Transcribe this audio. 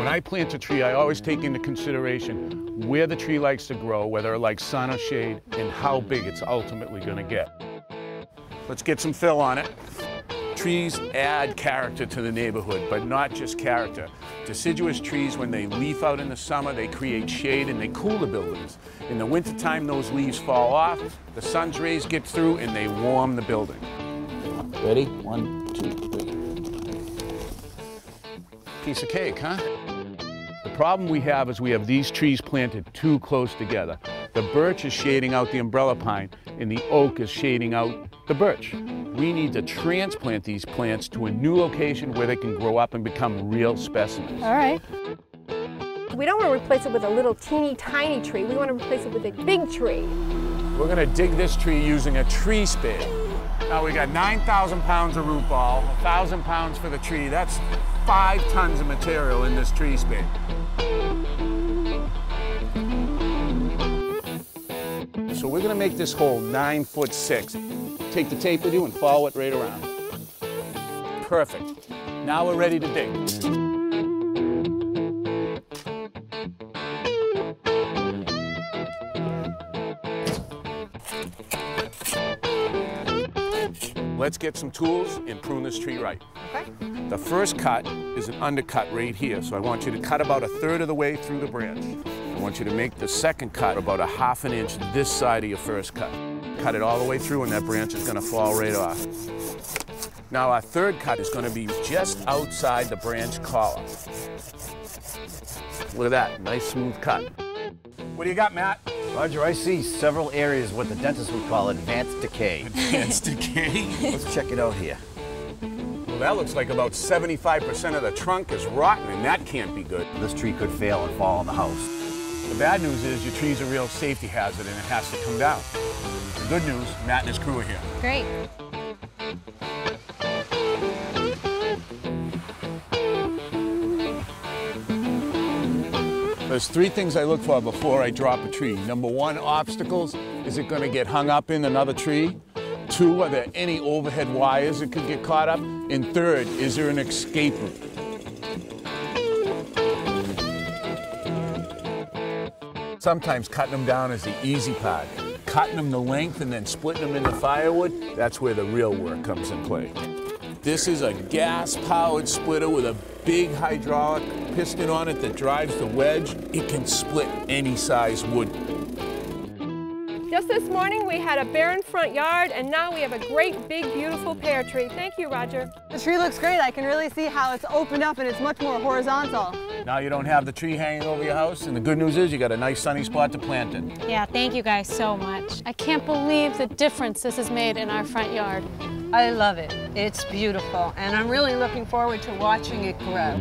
When I plant a tree, I always take into consideration where the tree likes to grow, whether it likes sun or shade, and how big it's ultimately going to get. Let's get some fill on it. Trees add character to the neighborhood, but not just character. Deciduous trees, when they leaf out in the summer, they create shade and they cool the buildings. In the wintertime, those leaves fall off, the sun's rays get through, and they warm the building. Ready? 1, 2, 3. Piece of cake, huh? The problem we have is we have these trees planted too close together. The birch is shading out the umbrella pine, and the oak is shading out the birch. We need to transplant these plants to a new location where they can grow up and become real specimens. All right. We don't want to replace it with a little teeny tiny tree. We want to replace it with a big tree. We're going to dig this tree using a tree spade. Now we got 9,000 pounds of root ball, 1,000 pounds for the tree. That's 5 tons of material in this tree spade. So we're gonna make this hole 9'6". Take the tape with you and follow it right around. Perfect. Now we're ready to dig. Let's get some tools and prune this tree right. Okay. The first cut is an undercut right here, so I want you to cut about 1/3 of the way through the branch. I want you to make the second cut about 1/2 inch this side of your first cut. Cut it all the way through and that branch is going to fall right off. Now our third cut is going to be just outside the branch collar. Look at that, nice smooth cut. What do you got, Matt? Roger, I see several areas what the dentist would call advanced decay. Advanced decay? Let's check it out here. Well, that looks like about 75% of the trunk is rotten, and that can't be good. This tree could fail and fall on the house. The bad news is your tree's a real safety hazard and it has to come down. The good news, Matt and his crew are here. Great. There's 3 things I look for before I drop a tree. Number 1, obstacles. Is it going to get hung up in another tree? 2, are there any overhead wires that could get caught up? And 3rd, is there an escape route? Sometimes cutting them down is the easy part. Cutting them the length and then splitting them into firewood, that's where the real work comes in play. This is a gas-powered splitter with a big hydraulic piston on it that drives the wedge. It can split any size wood. Just this morning we had a barren front yard, and now we have a great, big, beautiful pear tree. Thank you, Roger. The tree looks great. I can really see how it's opened up and it's much more horizontal. Now you don't have the tree hanging over your house, and the good news is you got a nice sunny spot to plant in. Yeah, thank you guys so much. I can't believe the difference this has made in our front yard. I love it. It's beautiful, and I'm really looking forward to watching it grow.